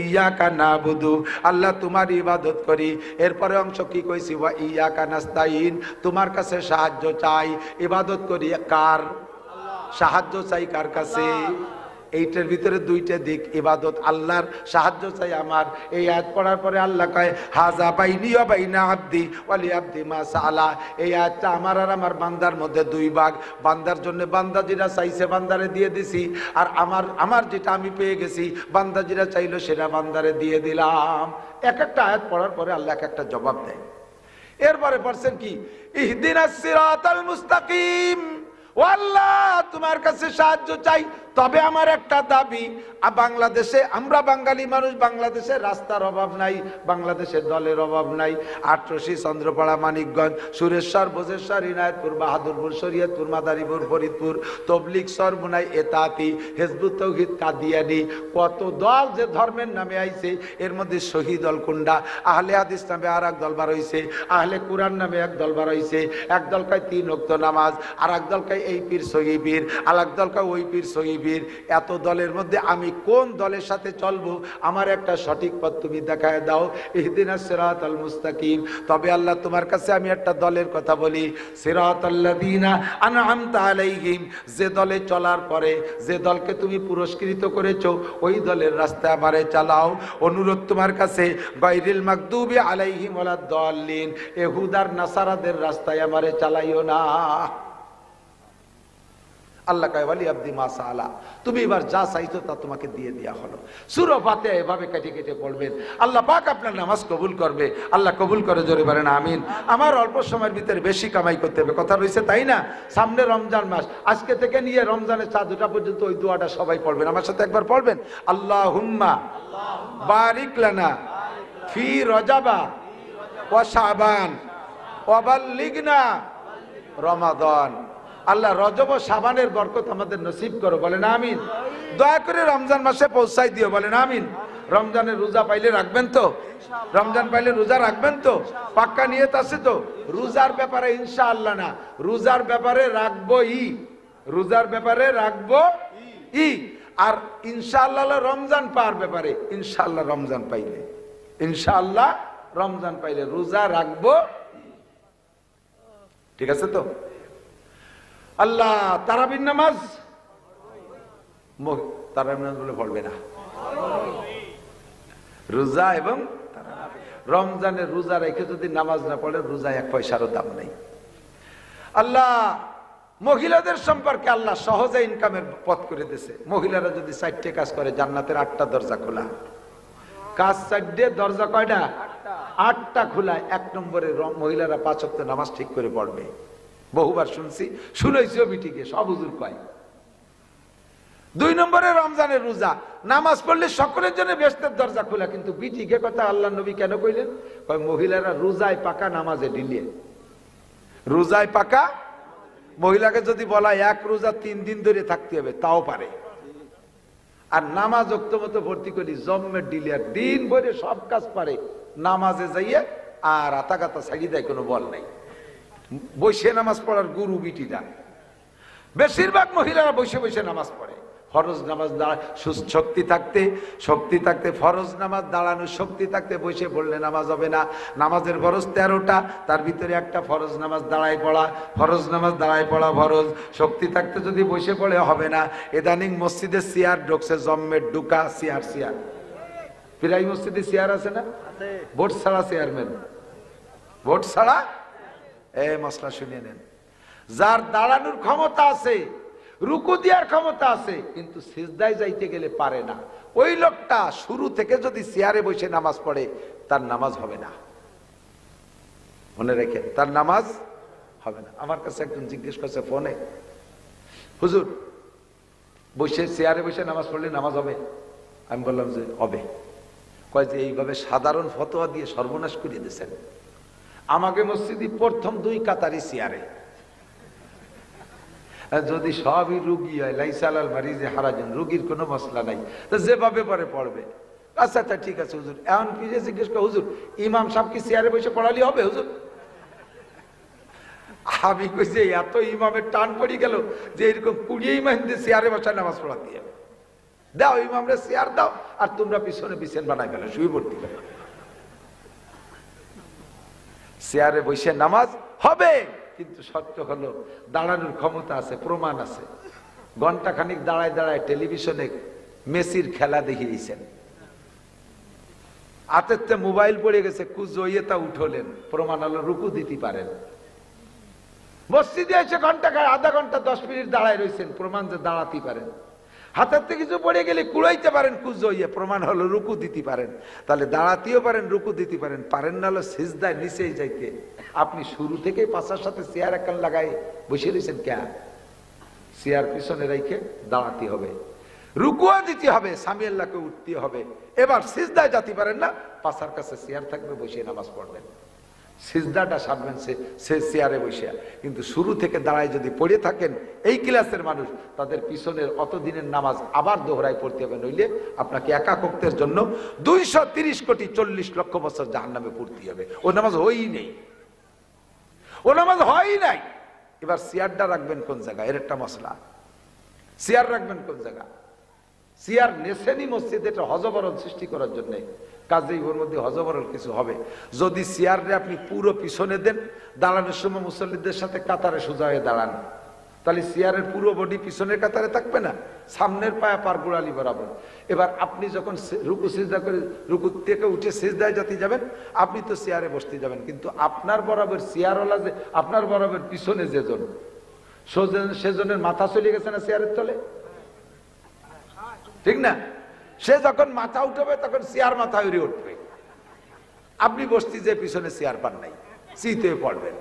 ইয়াকা নাবুদু, আল্লাহ তোমার ইবাদত করি। এরপরে অংশ কি কইছি, ওয়া ইয়াকা নাস্তাইন, তোমার কাছে সাহায্য চাই। ইবাদত করি কার? সাহায্য চাই কার কাছে? এইটার ভিতরে দুইটা দিক, ইবাদত আল্লাহর, সাহায্য চাই আমার। এই আয়াত পড়ার পরে আল্লাহ কয় হাযা বাইনি ওয়া বাইনা আবদি ওয়া লি আবদি মা সাআলা। এই আয়াতটা আমার আর আমার বান্দার মধ্যে দুই ভাগ। বান্দার জন্য বান্দা যেটা চাইছে বান্দারে দিয়ে দিছি, আর আমার যেটা আমি পেয়ে গেছি বান্দা যেটা চাইলো সেটা বান্দারে দিয়ে দিলাম। এক একটা আয়াত পড়ার পরে আল্লাহ এক একটা জবাব দেয়। এরপরে পড়ছেন কি, ইহদিনাস সিরাতাল মুস্তাকিম, ও আল্লাহ তোমার কাছে সাহায্য চাই। তবে আমার একটা দাবি, বাংলাদেশে আমরা বাঙালি মানুষ, বাংলাদেশে রাস্তার অভাব নাই, বাংলাদেশের দলের অভাব নাই। আটরশি, চন্দ্রপাড়া, মানিকগঞ্জ, সুরেশ্বর, বজেশ্বর, ইনায়তপুর, বাহাদুরপুর, শরীয়তপুর, মাদারীপুর, ফরিদপুর, তবলিগ, সরমুনাই, এতাতি, হিজবুত তাওহীদ, কাদিয়ানি, কত দল যে ধর্মের নামে আইছে। এর মধ্যে শহীদ দল কোনটা, আহলে হাদিস নামে আর এক দল বার হইছে, আহলে কুরআন নামে এক দল বার হইছে। এক দল কয় 3 ওয়াক্ত নামাজ, আর এক দল কয় এই পীর সহি পীর, আর এক দল কয় ওই পীর সহি পীর। এত দলের মধ্যে আমি কোন দলের সাথে চলবো? আমার একটা সঠিক পথ তুমি দেখায় দাও। ইহদিনাস সিরাতাল মুস্তাকিম। তবে আল্লাহ তোমার কাছে আমি একটা দলের কথা বলি, সিরাতাল্লাযীনা আনআমতা আলাইহিম, যে দলে চলার পরে যে দলকে তুমি পুরস্কৃত করেছো ওই দলের রাস্তায় আমারে চালাও। অনুরোধ তোমার কাছে, গায়রিল মাগদুবি আলাইহিম ওয়ালাদ দাল্লিন, ইহুদার নাসারাদের রাস্তায় আমারে চালাইও না। আল্লাহ কয় ওয়ালি আবদি মা সাআলা, তুমি এবার যা চাইছো তা তোমাকে দিয়ে দেয়া হলো। সূরা ফাতিহা এভাবে কেটে কেটে পড়বেন, আল্লাহ পাক আপনার নামাজ কবুল করবে। আল্লাহ কবুল করে, জোরে বলেন আমিন। আমার অল্প সময়ের ভিতরে বেশি কামাই করতে হবে, কথা রয়েছে তাই না? সামনে রমজান মাস, আজকে থেকে নিয়ে রমজানের চাঁদ ওঠা পর্যন্ত ওই দোয়াটা সবাই পড়বেন, আমার সাথে একবার পড়বেন। আল্লাহুম্মা বারিক লানা ফি রজাবা ওয়া শাবান ওয়া বাল্লিগনা রমাদান। আল্লাহ রজব ও শাবানের বরকত আমাদের নসিব করো, বলেন আমিন। দয়া করে রমজান মাসে পৌঁছাই দিও, বলেন আমিন। রমজানের রোজা পাইলে রাখবেন তো? রমজান পাইলে রোজা রাখবেন তো? পাক্কা নিয়ত আছে তো? রোজার ব্যাপারে ইনশাআল্লাহ না, রোজার ব্যাপারে রাখবো রোজার ব্যাপারে রাখবো আর ইনশাআল্লাহ রমজান পাওয়ার ব্যাপারে ইনশাআল্লাহ রমজান পাইলে, ইনশাআল্লাহ রমজান পাইলে রোজা রাখবো। ঠিক আছে তো? আল্লাহ তারাবির নামাজ, তারাবির নামাজ বলে পড়বে না, রোজা এবং রমজানের রোজা রেখে যদি নামাজ না পড়ে রোজা 1 পয়সারও দাম নেই। আল্লাহ মহিলাদের সম্পর্কে আল্লাহ সহজে ইনকামের পথ করে দিয়েছে। মহিলারা যদি 4টে কাজ করে জান্নাতের 8টা দরজা খোলা। কাজ 4টে, দরজা কয়টা? 8টা খোলা। 1 নম্বরে মহিলারা 5 ওয়াক্ত নামাজ ঠিক করে পড়বে। বহুবার শুনছি, শুনেছিও বিটিকে, সব হুজুর কয়। 2 নম্বরে রমজানের রোজা, নামাজ পড়লে সকলের জন্য বেহেশতের দরজা খোলা। কিন্তু বিটিকে কথা আল্লাহ নবী কেন কইলেন? কয় মহিলারা রোজায় পাকা, নামাজে ঢিলিয়ে। রোজায় পাকা, মহিলাকে যদি বলা 1 রোজা 3 দিন ধরে থাকতে হবে তাও পারে। আর নামাজ ওক্ত মতো ভর্তি করি, জম্মের ডিলিয়ার, দিন ভরে সব কাজ পারে, নামাজে যাইয়ে আর আতাকাতা ছাড়ি দেয়, কোনো বল নাই। বসে নামাজ পড়ার গুরু বিটিরা, বেশিরভাগ মহিলারা বসে বসে নামাজ পড়ে। ফরজ নামাজ শক্তি থাকতে ফরজ নামাজ দাঁড়ানোর শক্তি থাকতে বসে পড়লে নামাজ হবে না। নামাজের ফরজ 13টা, তার ভিতরে একটা ফরজ নামাজ দাঁড়ায় পড়া। ফরজ নামাজ দাঁড়ায় পড়া ফরজ, শক্তি থাকতে যদি বসে পড়ে হবে না। এদানিং মসজিদে চেয়ার ঢুকছে, জম্মের ঢুকা চেয়ার। প্রায় মসজিদে চেয়ার আছে না? ভোট ছাড়া চেয়ারম্যান, ভোট ছাড়া। মশলা শুনিয়ে নেন, যার দাঁড়ানোর ক্ষমতা আছে, রুকু দেওয়ার ক্ষমতা আছে, কিন্তু সিজদায় যাইতে গেলে পারে না, ওই লোকটা শুরু থেকে যদি চেয়ারে বসে নামাজ পড়ে তার নামাজ হবে না। মনে রেখেন, তার নামাজ হবে না। আমার কাছে একজন জিজ্ঞেস করছে ফোনে, হুজুর বসে চেয়ারে বসে নামাজ পড়লে নামাজ হবে? আমি বললাম যে হবে। কয় যে এইভাবে সাধারণ ফতোয়া দিয়ে সর্বনাশ করিয়ে দিয়েছেন। আমাকে মসজিদে প্রথম 2 কাতারি চেয়ারে, যদি সবই রুগী হয়, লাইসালাল মারিজে হারাজন, রুগীর কোনো মশলা নাই, তো যেভাবে পরে পড়বে। আচ্ছা আচ্ছা ঠিক আছে হুজুর। এখন ফিরে জিজ্ঞেস করে, হুজুর ইমাম সাহেব কি চেয়ারে বসে পড়ালি হবে হুজুর? আমি কইছি এত ইমামের টান পড়ে গেল যে এরকম 20 ইমাম দিয়ে চেয়ারে বসায় নামাজ পড়াতে হবে। দাও ইমামরা চেয়ার দাও, আর তোমরা পিছনে বিছেন বানাই গেল, শুয়ে পড়তে গেল। চেয়ারে বসে নামাজ হবে, কিন্তু শর্ত হলো দাঁড়ানোর ক্ষমতা আছে, প্রমাণ আছে। ঘন্টা খানিক দাঁড়ায় দাঁড়ায় টেলিভিশনে মেসির খেলা দেখিয়েছেন, হাতের মোবাইল পড়ে গেছে, কুজইয়ে তা উঠলেন, প্রমাণ হলো রুকু দিতে পারেন। মসজিদে এসে ঘন্টা আধা ঘন্টা 10 মিনিট দাঁড়ায় রয়েছেন, প্রমাণ যে দাঁড়াতে পারেন। হাতের থেকে কিছু পড়ে গেলে কুড়াইতে পারেন কুজইয়ে, প্রমাণ হলো রুকু দিতে পারেন। তাহলে দাঁড়াতেও পারেন, রুকু দিতে পারেন। পারেন না হলো সিজদায় নিচেই যাইতে। আপনি শুরু থেকে পাশার সাথে চেয়ার একখান লাগাই বসে রয়েছেন, কে চেয়ার পিছনে রেখে দাঁড়াতে হবে, রুকুয়া দিতে হবে, সামি আল্লাহকে উঠতে হবে। এবার সিজদায় যেতে পারেন না, পাশার কাছে চেয়ার থাকবে, বসে নামাজ পড়বেন। সিজদাটা সারবেন সে চেয়ারে বসে। কিন্তু শুরু থেকে দাঁড়ায় যদি পড়ে থাকেন, এই ক্লাসের মানুষ, তাদের পিছনের অতদিনের নামাজ আবার দোহরায় পড়তে হবে, নইলে আপনাকে একাকত্বের জন্য 230 কোটি 40 লক্ষ বছর জাহান্নামে পড়তে হবে। ও নামাজ হয়ই নেই, ও নামাজ হয়ই নাই। এবার চেয়ারটা রাখবেন কোন জায়গায়, এর একটা মশলা। চেয়ার রাখবেন কোন জায়গা? চেয়ার নেছেনি মসজিদে এটা হজবরল সৃষ্টি করার জন্য, কাজেই ওর মধ্যে হজবরল কিছু হবে। যদি চেয়ারে আপনি পুরো পিছনে দেন, দাঁড়ানোর সময় মুসল্লিদের সাথে কাতারে সোজা হয়ে দাঁড়ান, তাহলে চেয়ারের পুরো বডি পিছনের কাতারে থাকবে না, সামনের পায়া পার গোড়ালি বরাবর। এবার আপনি যখন রুকু সিজদা করে, রুকু থেকে উঠে সিজদায় যেতে যাবেন, আপনি তো চেয়ারে বসতে যাবেন, কিন্তু আপনার বরাবর চেয়ারওয়ালা যে, আপনার বরাবর পিছনে যেজন, সেজনের মাথা চলে গেছে না চেয়ারের তলে, ঠিক না? সে যখন মাথা উঠবে তখন চেয়ার মাথা উড়ে উঠবে। আপনি বসতে যে পিছনে চেয়ার পান নাই, চিতে পড়বেন।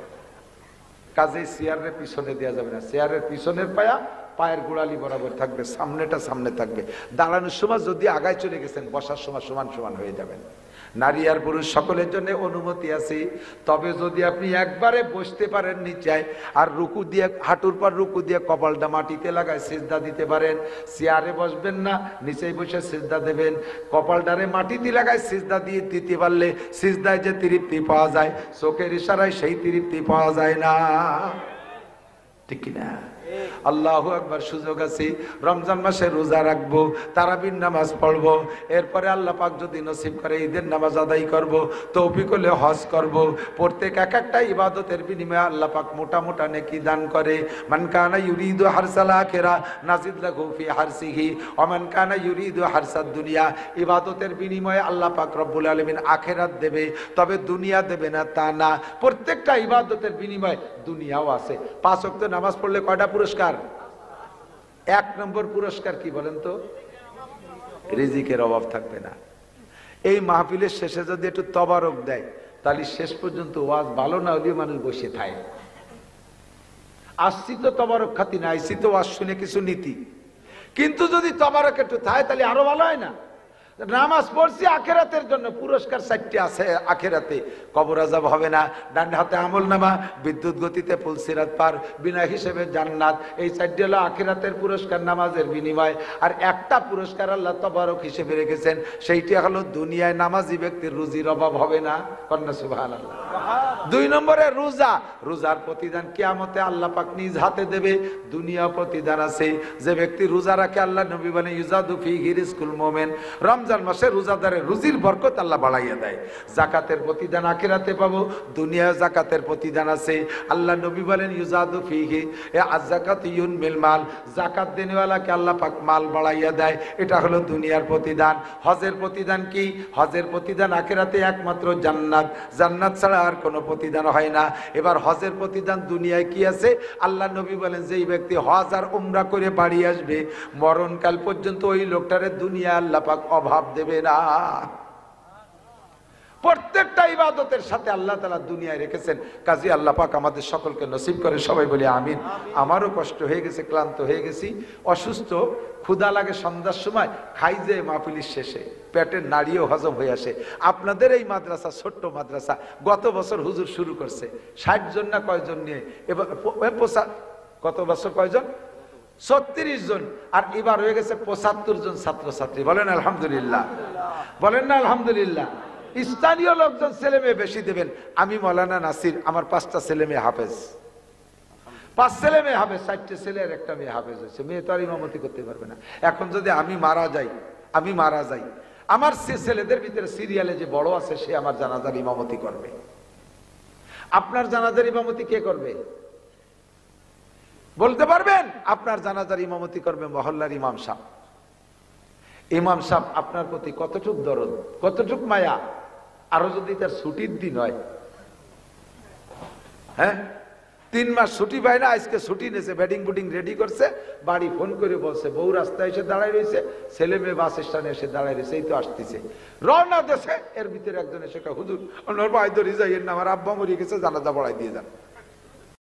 কাজেই চেয়ারের পিছনে দেওয়া যাবে না, চেয়ারের পিছনের পায়া পায়ের গোড়ালি বরাবর থাকবে, সামনেটা সামনে থাকবে। দাঁড়ানোর সময় যদি আগায় চলে গেছেন, বসার সময় সমান সমান হয়ে যাবেন। নারী আর পুরুষ সকলের জন্য অনুমতি আছে। তবে যদি আপনি একবারে বসতে পারেন নিচায়, আর রুকু দিয়ে, হাঁটুর পর রুকু দিয়ে কপালটা মাটিতে লাগায় সিজদা দিতে পারেন, চেয়ারে বসবেন না, নিচেই বসে সিজদা দেবেন। কপালটারে মাটিতে লাগায় সিজদা দিয়ে দিতে পারলে সিজদায় যে তৃপ্তি পাওয়া যায়, চোখের ইশারায় সেই তৃপ্তি পাওয়া যায় না, ঠিক কিনা? আল্লাহু আকবার। সুযোগ আছে, রমজান মাসে রোজা রাখবো, তারাবির নামাজ পড়বো, এরপরে আল্লাহ পাক যদি নসিব করে ঈদের নামাজ আদায় করব, তৌফিক হলে হজ করব। প্রত্যেক এক একটা ইবাদতের বিনিময়ে আল্লাহ পাক মোটা মোটা নেকি দান করে। মান কানা ইউরিদু হারসাল আখিরা নাজিদ লাহু ফি হারসিহি ওয়া মান কানা ইউরিদু হারসাদ দুনিয়া। ইবাদতের বিনিময়ে আল্লাহ পাক রব্বুল আলামিন আখিরাত দেবে, তবে দুনিয়া দেবে না তা না। প্রত্যেকটা ইবাদতের বিনিময়ে দুনিয়াও আছে। 5 ওয়াক্ত নামাজ পড়লে কয়টা পুরস্কার? 1 নম্বর পুরস্কার কি বলেন তো? রিজিকের অভাব থাকবে না। এই মাহফিলের শেষে যদি একটু তবারক দেয়, তাহলে শেষ পর্যন্ত ওয়াজ ভালো না হলেও মানুষ বসে থাকে। আসছি তো তবারক খাতি না, আইসি তো ওয়াজ শুনে কিছু নীতি, কিন্তু যদি তবারক একটু থাকে তাহলে আরো ভালো হয় না? নামাজ পড়ছি আখেরাতের জন্য, পুরস্কার 4টি আছে আখেরাতে। কবর আযাব হবে না, ডান হাতে আমল নামা, বিদ্যুৎ গতিতে পুলসিরাত পার, বিনা হিসেবে জান্নাত। এই 4টি হলো আখেরাতের পুরস্কার নামাজের বিনিময়। আর একটা পুরস্কার আল্লাহ তবারক হিসেবে রেখেছেন, সেইটি হলো দুনিয়ায় নামাজি ব্যক্তির রুজির অভাব হবে না। কন্যা সুবহানাল্লাহ। 2 নম্বরে রোজা। রোজার প্রতিদান কিয়ামতে আল্লাহ পাক নিজ হাতে দেবে। দুনিয়া প্রতিদান আছে। যে ব্যক্তি রোজা রাখে, আল্লাহ নবী বলেন ইউজাদু ফিহি রিজকুল মুমিন, রমজান মাসে রোজাদারের রুজির বরকত আল্লাহ বাড়াইয়া দেয়। যাকাতের প্রতিদান আখিরাতে পাবো, দুনিয়ায় যাকাতের প্রতিদান আছে। আল্লাহ নবী বলেন ইউজাদু ফিহি আযাকাত ইউনমিল মাল, যাকাত দেনেওয়ালাকে আল্লাহ পাক মাল বাড়াইয়া দেয়। এটা হলো দুনিয়ার প্রতিদান। হজের প্রতিদান কি? হজের প্রতিদান আখিরাতে একমাত্র জান্নাত। জান্নাত ছাড়া আর কোনো প্রতিদান হয় না। এবার হজের প্রতিদান দুনিয়ায় কি আছে? আল্লাহ নবী বলেন যেই ব্যক্তি হজ আর উমরা করে বাড়ি আসবে, মরণকাল পর্যন্ত ওই লোকটারে দুনিয়া আল্লাহ পাক অভাব দেবে না। প্রত্যেকটা ইবাদতের সাথে আল্লাহ তাআলা দুনিয়ায় রেখেছেন। কাজী আল্লাহ পাক আমাদের সকলকে নসিব করে, সবাই বলি আমিন। আমারও কষ্ট হয়ে গেছে, ক্লান্ত হয়ে গেছি, অসুস্থ, ক্ষুধা লাগে সন্ধ্যার সময়, খাই যে মাহফিলের শেষে পেটের নাড়িও হজম হয়ে আসে। আপনাদের এই মাদ্রাসা ছোট্ট মাদ্রাসা, গত বছর হুজুর শুরু করছে 60 জন না কয়জন নিয়ে, এবার গত বছর কয়জন? 36 জন, আর এবার হয়ে গেছে 75 জন ছাত্রছাত্রী। বলেন আলহামদুলিল্লাহ, বলেন না আলহামদুলিল্লাহ। স্থানীয় লোকজন ছেলে মেয়ে বেশি দেবেন। আমি মৌলানা নাসির, আমার 5টা ছেলে মেয়ে হাফেজ, 5 ছেলে মেয়ে হাফেজ, 4টে ছেলে আর একটা মেয়ে হাফেজ হয়েছে। মেয়ে তো আর ইমামতি করতে পারবে না। এখন যদি আমি মারা যাই, আমার ছেলেদের ভিতরে সিরিয়ালে যে বড় আছে সে আমার জানাজার ইমামতি করবে। আপনার জানাজার ইমামতি কে করবে বলতে পারবেন? আপনার জানাজার ইমামতি করবে মহল্লার ইমাম সাহেব। ইমাম সাহেব আপনার প্রতি কতটুক দরদ, কতটুক মায়া। আরো যদি তার ছুটির দিন হয়, হ্যাঁ 3 মাস ছুটি পায় না, আজকে ছুটি নিয়েছে, ব্যাটিং বুটিং রেডি করছে, বাড়ি ফোন করে বলছে বউ রাস্তায় এসে দাঁড়ায় রয়েছে, ছেলে মেয়ে বাস স্ট্যান্ডে এসে দাঁড়ায় রয়েছে, এই তো আসতেছে, রওনা দেশে। এর ভিতরে একজন এসে হুজুর আমার ভাই ধরে যাই, আমার আব্বা মরে গেছে, জানাজা পড়াই দিয়ে যান।